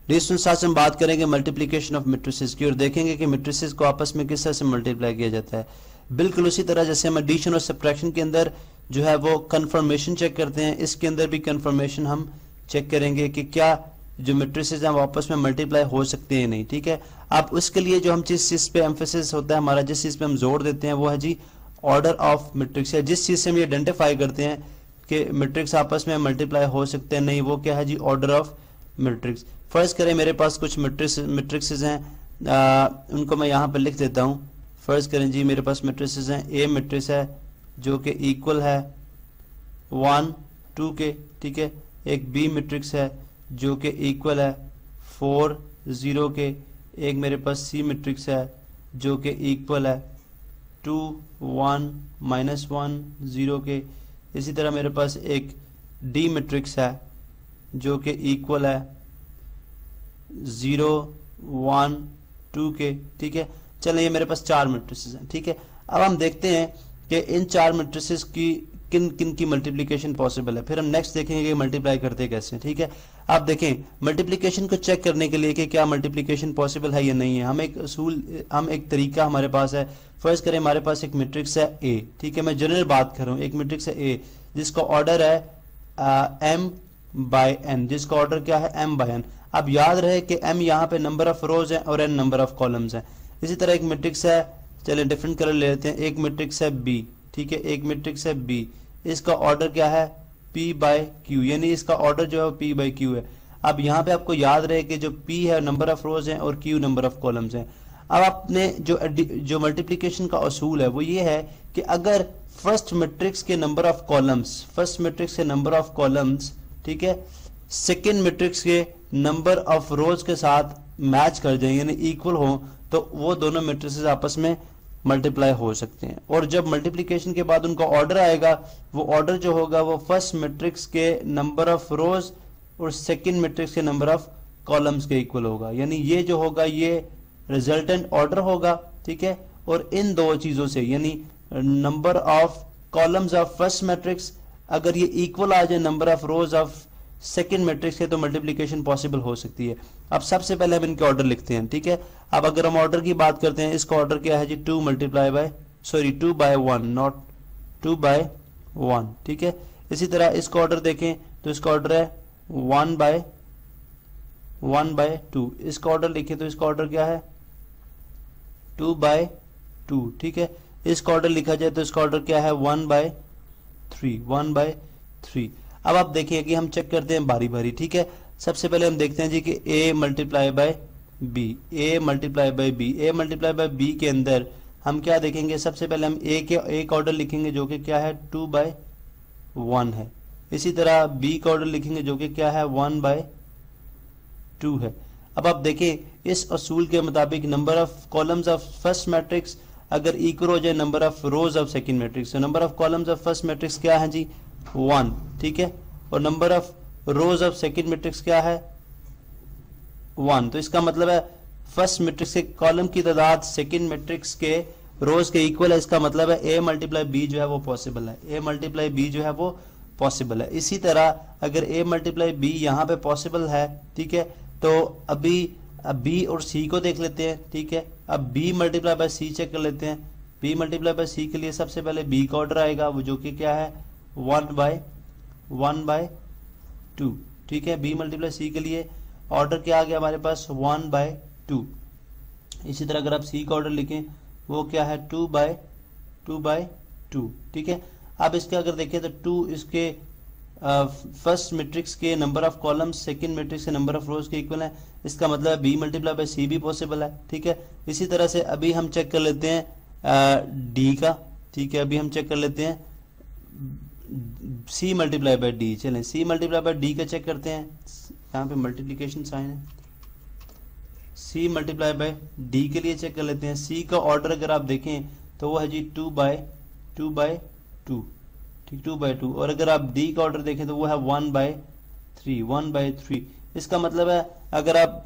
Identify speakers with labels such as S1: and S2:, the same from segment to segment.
S1: Digital साथ से हम बात करेंगे मल्टीप्लिकेशन ऑफ मैट्रिसेस की और देखेंगे कि मैट्रिसेस को आपस में किस तरह से मल्टीप्लाई किया जाता है। बिल्कुल उसी तरह जैसे हम एडिशन और सब्ट्रैक्शन के अंदर जो है वो कन्फर्मेशन चेक करते हैं, इसके अंदर भी कन्फर्मेशन हम चेक करेंगे कि क्या जो मैट्रिसेस हैं वो आपस में मल्टीप्लाई हो सकते हैं नहीं। ठीक है, अब उसके लिए जो हम जिस चीज़ पे एम्फेसिस होता है हमारा, जिस चीज़ पे हम जोर देते हैं वो है जी ऑर्डर ऑफ मैट्रिक्स है। जिस चीज़ से हम ये आइडेंटिफाई करते हैं कि मैट्रिक्स आपस में मल्टीप्लाई हो सकते हैं नहीं, वो क्या है जी ऑर्डर ऑफ मैट्रिक्स। फर्ज करें मेरे पास कुछ मैट्रिक्सेस हैं, उनको मैं यहाँ पर लिख देता हूँ। फर्ज करें जी मेरे पास मैट्रिक्सेस हैं, ए मैट्रिक्स है जो कि इक्वल है 1 2 के, ठीक है। एक बी मैट्रिक्स है जो कि इक्वल है 4 0 के। एक मेरे पास सी मैट्रिक्स है जो कि इक्वल है 2 1 -1 0 के। इसी तरह मेरे पास एक डी मैट्रिक्स है जो कि इक्वल है 0 1 2 के, ठीक है। चलिए ये मेरे पास 4 मैट्रिसेस हैं, ठीक है। अब हम देखते हैं कि इन 4 मैट्रिसेस की किन किन की मल्टीप्लिकेशन पॉसिबल है, फिर हम नेक्स्ट देखेंगे कि मल्टीप्लाई करते कैसे, ठीक है। आप देखें मल्टीप्लिकेशन को चेक करने के लिए कि क्या मल्टीप्लिकेशन पॉसिबल है या नहीं है, हम एक तरीका हमारे पास है। फर्ज करें हमारे पास एक मैट्रिक्स है ए, ठीक है, मैं जनरल बात कर रहा हूँ। एक मैट्रिक्स है ए जिसका ऑर्डर है m बाय n, जिसका ऑर्डर क्या है m बाय n। अब याद रहे कि m यहाँ पे नंबर ऑफ रोज है और n नंबर ऑफ कॉलम्स हैं। इसी तरह एक मैट्रिक्स है, चलिए डिफरेंट कलर ले लेते हैं, एक मैट्रिक्स है b, ठीक है, एक मैट्रिक्स है b, इसका ऑर्डर क्या है p बाय q, यानी इसका ऑर्डर जो है p बाय q है। अब यहाँ पे आपको याद रहे कि जो p है नंबर ऑफ रोज हैं और q नंबर ऑफ कॉलम्स हैं। अब आपने जो मल्टीप्लिकेशन का असूल है वो ये है कि अगर फर्स्ट मैट्रिक्स के नंबर ऑफ कॉलम्स, ठीक है, सेकेंड मैट्रिक्स के नंबर ऑफ रोज के साथ मैच कर जाए यानी इक्वल हो, तो वो दोनों मैट्रिसेस आपस में मल्टीप्लाई हो सकते हैं। और जब मल्टीप्लिकेशन के बाद उनका ऑर्डर आएगा, वो ऑर्डर जो होगा वो फर्स्ट मैट्रिक्स के नंबर ऑफ रोज और सेकंड मैट्रिक्स के नंबर ऑफ कॉलम्स के इक्वल होगा, यानी ये जो होगा ये रिजल्टेंट ऑर्डर होगा, ठीक है। और इन दो चीजों से यानी number of columns of first matrix अगर ये इक्वल आ जाए number of rows of second matrix के, तो मल्टीप्लिकेशन पॉसिबल हो सकती है। अब सबसे पहले हम इनके ऑर्डर लिखते हैं, ठीक है। अब अगर हम ऑर्डर की बात करते हैं, इसका ऑर्डर क्या है जी 2 बाय 1, नॉट 2 बाय 1, ठीक है। इसी तरह इसका ऑर्डर देखें तो इसका ऑर्डर है 1 बाय 2। इसका ऑर्डर लिखें तो इसका ऑर्डर क्या है 2 बाय 2, ठीक है। इसका ऑर्डर लिखा जाए तो इसका ऑर्डर क्या है 1 बाय 3। अब आप देखिए कि हम चेक करते हैं बारी बारी, ठीक है। सबसे पहले हम देखते हैं जी कि a multiply by b, a multiply by b के अंदर हम क्या देखेंगे, सबसे पहले हम a के एक ऑर्डर लिखेंगे जो कि क्या है 2 बाय 1 है। इसी तरह b का ऑर्डर लिखेंगे जो कि क्या है 1 बाय 2 है। अब आप देखें इस असूल के मुताबिक number of columns of first matrix अगर इक्वल हो जाए number of rows of second matrix, तो number of columns of first matrix क्या है जी 1, ठीक है, और number of rows of second matrix क्या है 1। तो इसका मतलब है फर्स्ट मैट्रिक्स के कॉलम की तादाद सेकंड मैट्रिक्स के रोज के इक्वल है। इसका मतलब है a मल्टीप्लाई b जो है वो पॉसिबल है, a मल्टीप्लाई b जो है वो पॉसिबल है। इसी तरह अगर a मल्टीप्लाई b यहाँ पे पॉसिबल है, ठीक है, तो अभी b और c को देख लेते हैं, ठीक है। अब b multiply by c check कर लेते हैं। b मल्टीप्लाई बाय c के लिए सबसे पहले b का ऑर्डर आएगा वो जो कि क्या है 1 बाय 2, ठीक है। b मल्टीप्लाई c के लिए ऑर्डर क्या आ गया हमारे पास 1 बाय 2। इसी तरह अगर आप c का ऑर्डर लिखें वो क्या है 2 बाय 2, ठीक है। अब इसके अगर देखें तो 2 इसके फर्स्ट मैट्रिक्स के number of columns second matrix के नंबर ऑफ रोज के इक्वल है। इसका मतलब b मल्टीप्लाई बाय c भी पॉसिबल है, ठीक है। इसी तरह से अभी हम चेक कर लेते हैं d का, ठीक है। अभी हम चेक कर लेते हैं c मल्टीप्लाई बाय d। चलें c मल्टीप्लाई बाय d का चेक करते हैं, यहाँ पे मल्टीप्लिकेशन साइन है। c मल्टीप्लाई बाय d के लिए चेक कर लेते हैं। c का ऑर्डर अगर आप देखें तो वो है जी 2 बाय 2, ठीक, 2 बाय 2। और अगर आप d का ऑर्डर देखें तो वो है 1 बाय 3। इसका मतलब है अगर आप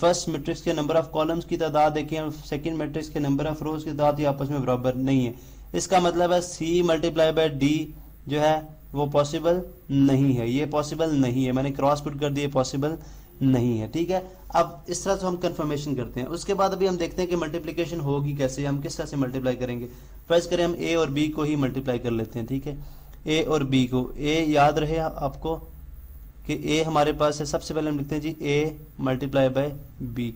S1: फर्स्ट मैट्रिक्स के नंबर ऑफ कॉलम्स की तादाद देखें और सेकंड मैट्रिक्स के नंबर ऑफ रोज की तादाद आपस में बराबर नहीं है। इसका मतलब है c मल्टीप्लाई बाय d जो है वो पॉसिबल नहीं है, ये पॉसिबल नहीं है। मैंने क्रॉस पुट कर दिया, पॉसिबल नहीं है, ठीक है। अब इस तरह से हम कंफर्मेशन करते हैं। उसके बाद अभी हम देखते हैं कि मल्टीप्लिकेशन होगी कैसे, हम किस तरह से मल्टीप्लाई करेंगे। फर्ज करें हम ए और बी को ही मल्टीप्लाई कर लेते हैं, ठीक है। ए और बी को, ए याद रहे आपको कि ए हमारे पास है, सबसे पहले हम लिखते हैं जी A multiply by B.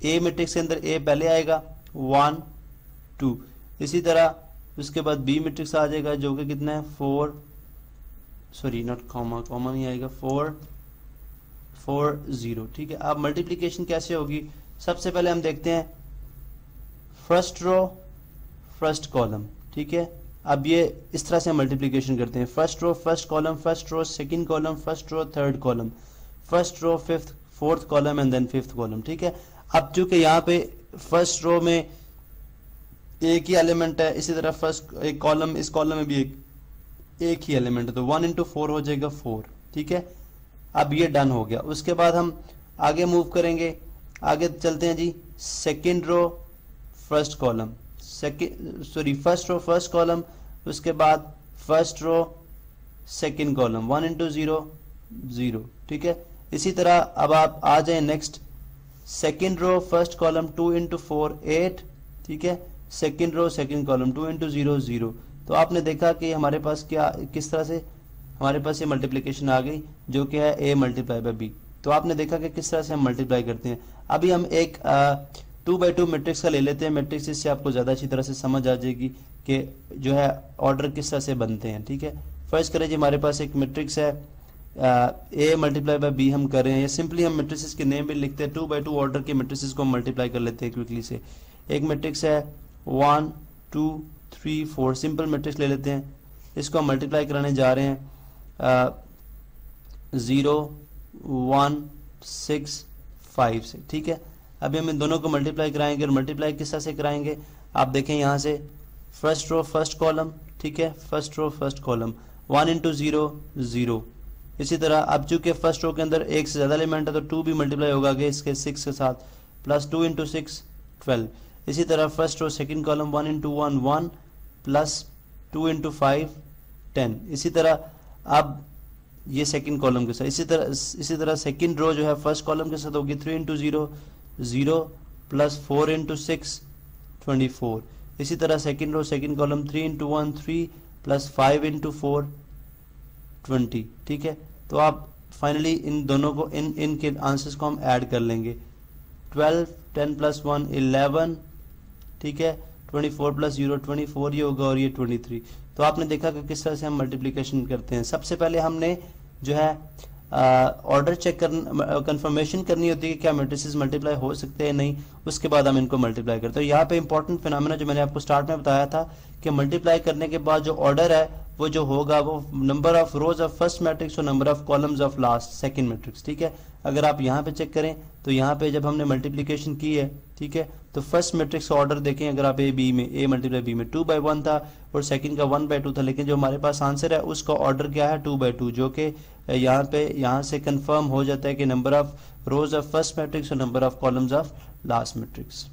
S1: A matrix के अंदर ए पहले आएगा 1 2, इसी तरह उसके बाद बी मैट्रिक्स आ जाएगा जो कि कितना है 4, सॉरी नॉट कॉमा, कॉमा नहीं आएगा, 4 4 0, ठीक है। अब मल्टीप्लिकेशन कैसे होगी, सबसे पहले हम देखते हैं फर्स्ट रो फर्स्ट कॉलम, ठीक है। अब ये इस तरह से हम मल्टीप्लिकेशन करते हैं, first row first column, first row second column, first row third column, first row fifth fourth column and then fifth column, ठीक है। अब चूंकि यहाँ पे फर्स्ट रो में एक ही एलिमेंट है, इसी तरह फर्स्ट एक कॉलम, इस कॉलम में भी एक ही एलिमेंट है, तो 1 into 4 हो जाएगा 4, ठीक है। अब ये डन हो गया। उसके बाद हम आगे मूव करेंगे, आगे चलते हैं जी, second row first column, first row first column, उसके बाद first row second column, 1 into 0 0, ठीक है। इसी तरह अब आप आ जाए next, second row first column 2 into 4 8, ठीक है। Second row second column 2 into 0 0। तो आपने देखा कि हमारे पास क्या, किस तरह से हमारे पास ये मल्टीप्लिकेशन आ गई जो कि है a मल्टीप्लाई बाय b। तो आपने देखा कि किस तरह से हम मल्टीप्लाई करते हैं। अभी हम एक 2x2 मैट्रिक्स का ले लेते हैं मैट्रिक्स, इससे आपको ज़्यादा अच्छी तरह से समझ आ जाएगी कि जो है ऑर्डर किस तरह से बनते हैं, ठीक है। फर्स्ट करें जी, हमारे पास एक मैट्रिक्स है a मल्टीप्लाई बाय b हम कर रहे हैं, या सिंपली हम मैट्रिक्स के नेम भी लिखते हैं, 2x2 ऑर्डर के मैट्रिक्स को हम मल्टीप्लाई कर लेते हैं क्विकली से। एक मैट्रिक्स है 1 2 3 4, सिंपल मैट्रिक्स ले लेते हैं, इसको हम मल्टीप्लाई कराने जा रहे हैं 0 1 6 5 से, ठीक है। अभी हम इन दोनों को मल्टीप्लाई कराएंगे, और मल्टीप्लाई किस तरह से कराएंगे आप देखें यहाँ से, फर्स्ट रो फर्स्ट कॉलम, ठीक है, first row first column, 1 into 0 0। इसी तरह अब चूंकि फर्स्ट रो के अंदर एक से ज़्यादा एलिमेंट है तो 2 भी मल्टीप्लाई होगा आगे इसके 6 के साथ, प्लस 2 into 6 12। इसी तरह first row second column 1 into 1 1, plus 2 into 5 10। इसी तरह अब ये सेकंड कॉलम के साथ, इसी तरह सेकंड रो जो है फर्स्ट कॉलम के साथ होगी 3 into 0 0, प्लस 4 into 6 24। इसी तरह second row second column 3 into 1 3, plus 5 into 4 20, ठीक है। तो आप फाइनली इन दोनों को इनके आंसर्स को हम ऐड कर लेंगे, 12 10 plus 1 11, ठीक है, 24 plus 0 24 ये होगा, और ये 23। तो आपने देखा कि किस तरह से हम मल्टीप्लिकेशन करते हैं। सबसे पहले हमने जो है ऑर्डर चेक करना, कंफर्मेशन करनी होती है कि क्या मैट्रिसेस मल्टीप्लाई हो सकते हैं नहीं, उसके बाद हम इनको मल्टीप्लाई करते हैं। यहाँ पे इंपॉर्टेंट फिनोमेना जो मैंने आपको स्टार्ट में बताया था कि मल्टीप्लाई करने के बाद जो ऑर्डर है वो जो होगा वो number of rows of first matrix और number of columns of last second matrix, ठीक है। अगर आप यहाँ पे चेक करें तो यहाँ पे जब हमने मल्टीप्लिकेशन की है, ठीक है, तो फर्स्ट मैट्रिक्स का ऑर्डर देखें, अगर आप ए मल्टीप्लाई बी में 2/1 था और सेकंड का 1/2 था, लेकिन जो हमारे पास आंसर है उसका ऑर्डर क्या है 2/2, जो कि यहाँ से कंफर्म हो जाता है कि number of rows of first matrix और number of columns of last matrix.